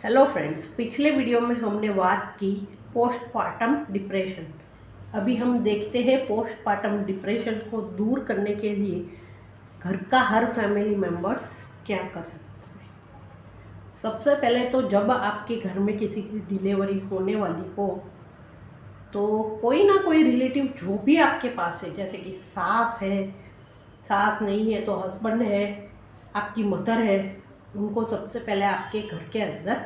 Hello friends, पिछले video में हमने बात की पोस्टपार्टम डिप्रेशन। अभी हम देखते हैं पोस्टपार्टम डिप्रेशन को दूर करने के लिए घर का हर फैमिली मेम्बर्स क्या कर सकता है। सबसे पहले तो जब आपके घर में किसी की डिलीवरी होने वाली हो तो कोई ना कोई रिलेटिव जो भी आपके पास है, जैसे कि सास है, सास नहीं है तो हस्बैंड है, आपकी मदर है, उनको सबसे पहले आपके घर के अंदर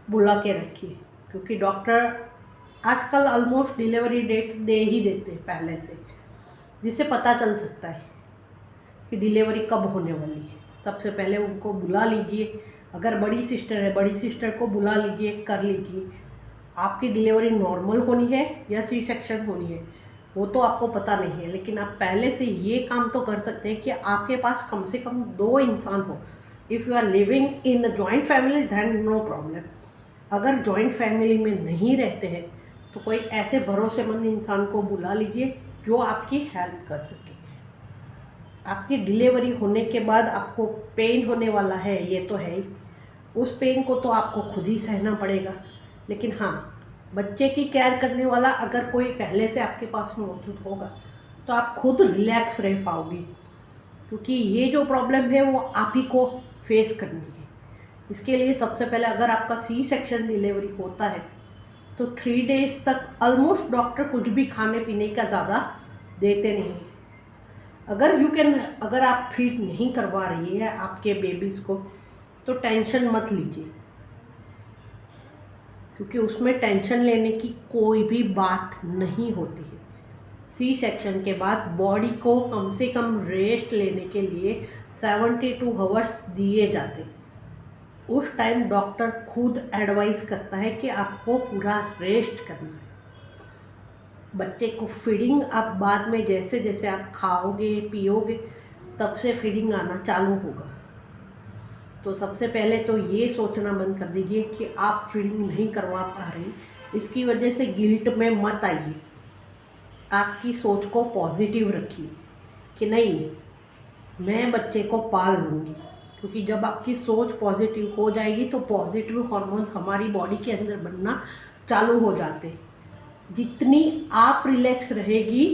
बुला के रखिए। क्योंकि डॉक्टर आजकल ऑलमोस्ट डिलीवरी डेट दे ही देते हैं पहले से, जिससे पता चल सकता है कि डिलीवरी कब होने वाली है। सबसे पहले उनको बुला लीजिए। अगर बड़ी सिस्टर है, बड़ी सिस्टर को बुला लीजिए, कर लीजिए। आपकी डिलीवरी नॉर्मल होनी है या सी सेक्शन होनी है वो तो आपको पता नहीं है, लेकिन आप पहले से ये काम तो कर सकते हैं कि आपके पास कम से कम 2 इंसान हो। If you are living in a joint family then no problem. अगर जॉइंट फैमिली में नहीं रहते हैं तो कोई ऐसे भरोसेमंद इंसान को बुला लीजिए जो आपकी हेल्प कर सके। आपकी डिलीवरी होने के बाद आपको पेन होने वाला है, ये तो है ही। उस पेन को तो आपको खुद ही सहना पड़ेगा, लेकिन हाँ, बच्चे की केयर करने वाला अगर कोई पहले से आपके पास मौजूद होगा तो आप खुद रिलैक्स रह पाओगे। क्योंकि ये जो प्रॉब्लम है वो आप ही को फेस करनी है। इसके लिए सबसे पहले अगर आपका सी सेक्शन डिलीवरी होता है तो 3 डेज तक ऑलमोस्ट डॉक्टर कुछ भी खाने पीने का ज़्यादा देते नहीं हैं। अगर आप फीड नहीं करवा रही है आपके बेबीज़ को तो टेंशन मत लीजिए, क्योंकि उसमें टेंशन लेने की कोई भी बात नहीं होती है। सी सेक्शन के बाद बॉडी को कम से कम रेस्ट लेने के लिए 72 आवर्स दिए जाते हैं। उस टाइम डॉक्टर खुद एडवाइस करता है कि आपको पूरा रेस्ट करना है। बच्चे को फीडिंग आप बाद में जैसे जैसे आप खाओगे पियोगे तब से फीडिंग आना चालू होगा। तो सबसे पहले तो ये सोचना बंद कर दीजिए कि आप फीडिंग नहीं करवा पा रही, इसकी वजह से गिल्ट में मत आइए। आपकी सोच को पॉजिटिव रखिए कि नहीं, मैं बच्चे को पाल लूँगी। क्योंकि जब आपकी सोच पॉजिटिव हो जाएगी तो पॉजिटिव हार्मोन्स हमारी बॉडी के अंदर बनना चालू हो जाते हैं। जितनी आप रिलैक्स रहेगी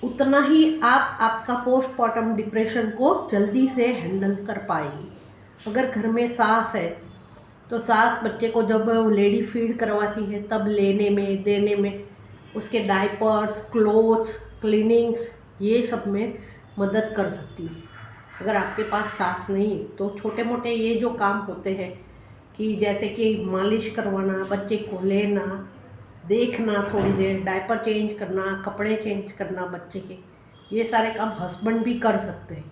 उतना ही आप आपका पोस्टमार्टम डिप्रेशन को जल्दी से हैंडल कर पाएगी। अगर घर में सास है तो सास बच्चे को जब लेडी फीड करवाती है तब लेने में देने में, उसके डायपर्स, क्लोथ्स, क्लीनिंग्स, ये सब में मदद कर सकती है। अगर आपके पास सास नहीं तो छोटे मोटे ये जो काम होते हैं कि जैसे कि मालिश करवाना, बच्चे को लेना, देखना, थोड़ी देर डायपर चेंज करना, कपड़े चेंज करना बच्चे के, ये सारे काम हस्बैंड भी कर सकते हैं।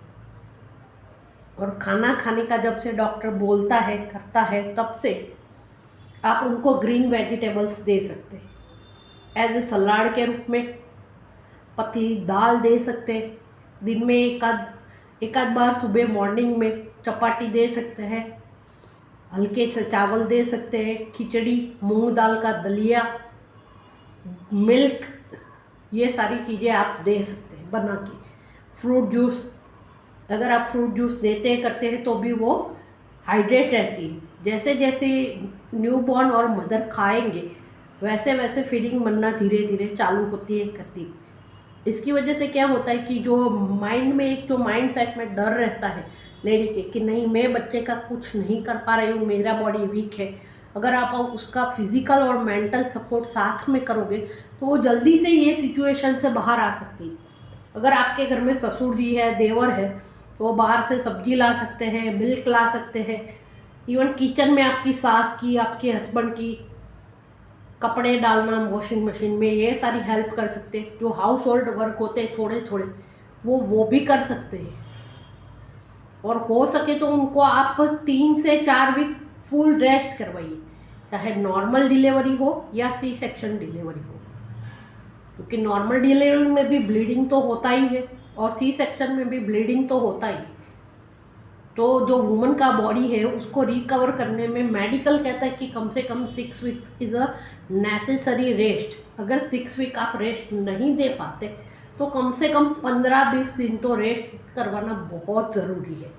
और खाना खाने का जब से डॉक्टर बोलता है करता है तब से आप उनको ग्रीन वेजिटेबल्स दे सकते हैं। एज ए सलाद के रूप में पतली दाल दे सकते हैं। दिन में एक आध बार सुबह मॉर्निंग में चपाती दे सकते हैं। हल्के से चावल दे सकते हैं, खिचड़ी, मूंग दाल का दलिया, मिल्क, ये सारी चीज़ें आप दे सकते हैं बना के। फ्रूट जूस, अगर आप फ्रूट जूस देते करते हैं तो भी वो हाइड्रेट रहती है। जैसे जैसे न्यूबॉर्न और मदर खाएंगे वैसे वैसे फीडिंग बनना धीरे धीरे चालू होती है करती है। इसकी वजह से क्या होता है कि जो माइंड में एक जो माइंड सेट में डर रहता है लेडी के कि नहीं, मैं बच्चे का कुछ नहीं कर पा रही हूँ, मेरा बॉडी वीक है, अगर आप उसका फिजिकल और मेंटल सपोर्ट साथ में करोगे तो वो जल्दी से ये सिचुएशन से बाहर आ सकती है। अगर आपके घर में ससुर जी है, देवर है, तो वो बाहर से सब्जी ला सकते हैं, मिल्क ला सकते हैं। इवन किचन में आपकी सास की, आपके हस्बैंड की कपड़े डालना वॉशिंग मशीन में, ये सारी हेल्प कर सकते हैं। जो हाउस होल्ड वर्क होते हैं थोड़े थोड़े वो भी कर सकते हैं। और हो सके तो उनको आप 3 से 4 वीक फुल रेस्ट करवाइए, चाहे नॉर्मल डिलीवरी हो या सी सेक्शन डिलीवरी हो। क्योंकि नॉर्मल डिलीवरी में भी ब्लीडिंग तो होता ही है और सी सेक्शन में भी ब्लीडिंग तो होता ही है। तो जो वुमन का बॉडी है उसको रिकवर करने में मेडिकल कहता है कि कम से कम 6 weeks is a necessary rest. अगर 6 वीक आप रेस्ट नहीं दे पाते तो कम से कम 15-20 दिन तो रेस्ट करवाना बहुत ज़रूरी है।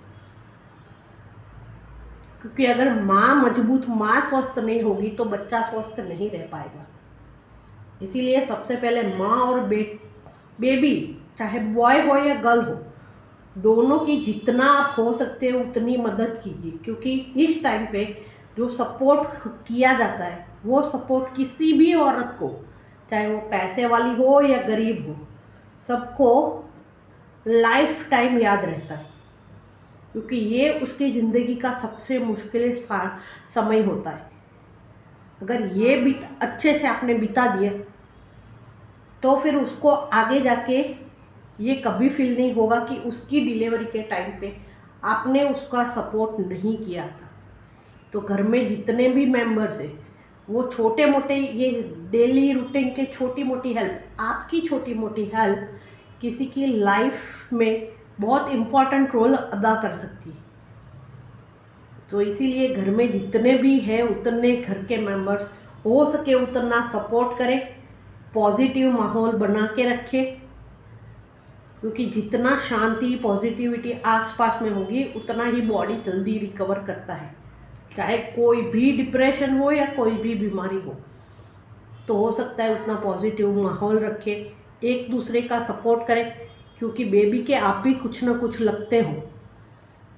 क्योंकि अगर माँ मजबूत, माँ स्वस्थ नहीं होगी तो बच्चा स्वस्थ नहीं रह पाएगा। इसीलिए सबसे पहले माँ और बेबी, चाहे बॉय हो या गर्ल हो, दोनों की जितना आप हो सकते हो उतनी मदद कीजिए। क्योंकि इस टाइम पे जो सपोर्ट किया जाता है वो सपोर्ट किसी भी औरत को, चाहे वो पैसे वाली हो या गरीब हो, सबको लाइफ टाइम याद रहता है। क्योंकि ये उसकी ज़िंदगी का सबसे मुश्किल समय होता है। अगर ये अच्छे से आपने बिता दिया तो फिर उसको आगे जाके ये कभी फील नहीं होगा कि उसकी डिलीवरी के टाइम पे आपने उसका सपोर्ट नहीं किया था। तो घर में जितने भी मेंबर्स हैं वो छोटे मोटे, ये डेली रूटीन के छोटी मोटी हेल्प, आपकी छोटी मोटी हेल्प किसी की लाइफ में बहुत इम्पोर्टेंट रोल अदा कर सकती है। तो इसीलिए घर में जितने भी हैं उतने घर के मेंबर्स हो सके उतना सपोर्ट करें, पॉजिटिव माहौल बना के रखें। क्योंकि जितना शांति पॉजिटिविटी आसपास में होगी उतना ही बॉडी जल्दी रिकवर करता है। चाहे कोई भी डिप्रेशन हो या कोई भी बीमारी हो, तो हो सकता है उतना पॉजिटिव माहौल रखें, एक दूसरे का सपोर्ट करें। क्योंकि बेबी के आप भी कुछ ना कुछ लगते हो।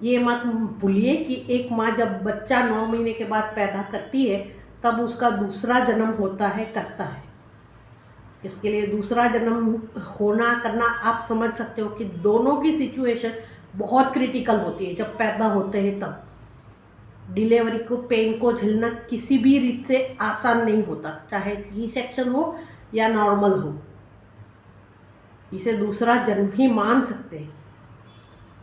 ये मत भूलिए कि एक माँ जब बच्चा 9 महीने के बाद पैदा करती है तब उसका दूसरा जन्म होता है, करता है। इसके लिए दूसरा जन्म होना करना आप समझ सकते हो कि दोनों की सिचुएशन बहुत क्रिटिकल होती है। जब पैदा होते हैं तब डिलीवरी को, पेन को झेलना किसी भी रीत से आसान नहीं होता, चाहे सी सेक्शन हो या नॉर्मल हो। इसे दूसरा जन्म ही मान सकते हैं।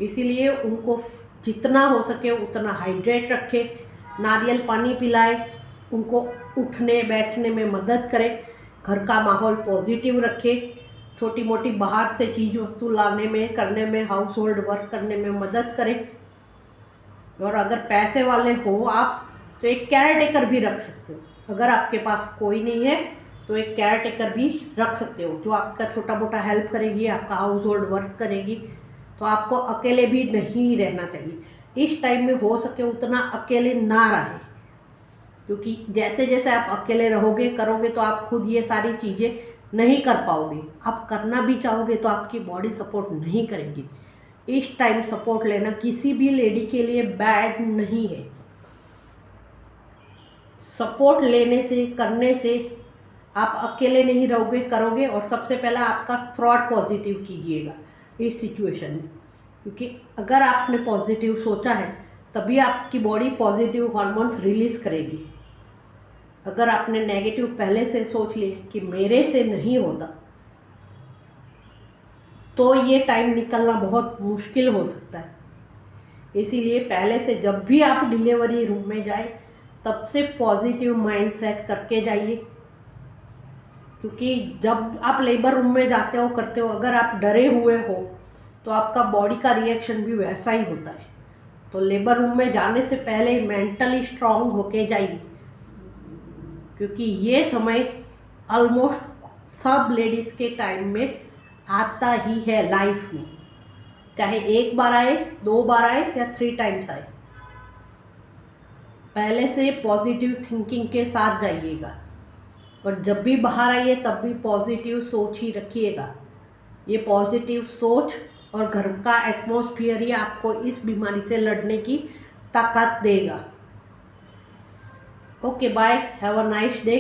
इसीलिए उनको जितना हो सके उतना हाइड्रेट रखें, नारियल पानी पिलाएं, उनको उठने बैठने में मदद करें, घर का माहौल पॉजिटिव रखें, छोटी मोटी बाहर से चीज़ वस्तु लाने में, करने में, हाउस होल्ड वर्क करने में मदद करें। और अगर पैसे वाले हो आप तो एक केयर टेकर भी रख सकते हो। अगर आपके पास कोई नहीं है तो एक केयर टेकर भी रख सकते हो जो आपका छोटा मोटा हेल्प करेगी, आपका हाउस होल्ड वर्क करेगी। तो आपको अकेले भी नहीं रहना चाहिए। इस टाइम में हो सके उतना अकेले ना रहे। क्योंकि जैसे जैसे आप अकेले रहोगे करोगे तो आप खुद ये सारी चीज़ें नहीं कर पाओगे। आप करना भी चाहोगे तो आपकी बॉडी सपोर्ट नहीं करेगी। इस टाइम सपोर्ट लेना किसी भी लेडी के लिए बैड नहीं है। सपोर्ट लेने से, करने से आप अकेले नहीं रहोगे, करोगे। और सबसे पहला आपका थॉट पॉजिटिव कीजिएगा इस सिचुएशन में। क्योंकि अगर आपने पॉजिटिव सोचा है तभी आपकी बॉडी पॉजिटिव हार्मोन्स रिलीज करेगी। अगर आपने नेगेटिव पहले से सोच लिया कि मेरे से नहीं होता, तो ये टाइम निकलना बहुत मुश्किल हो सकता है। इसीलिए पहले से जब भी आप डिलीवरी रूम में जाए तब से पॉजिटिव माइंड सेट करके जाइए। क्योंकि जब आप लेबर रूम में जाते हो, करते हो, अगर आप डरे हुए हो तो आपका बॉडी का रिएक्शन भी वैसा ही होता है। तो लेबर रूम में जाने से पहले मेंटली स्ट्रांग होके जाइए। क्योंकि ये समय ऑलमोस्ट सब लेडीज़ के टाइम में आता ही है लाइफ में, चाहे एक बार आए, 2 बार आए या 3 टाइम्स आए। पहले से पॉजिटिव थिंकिंग के साथ जाइएगा। और जब भी बाहर आइए तब भी पॉजिटिव सोच ही रखिएगा। ये पॉजिटिव सोच और घर का एटमॉस्फेयर ही आपको इस बीमारी से लड़ने की ताकत देगा। Okay, bye, have a nice day.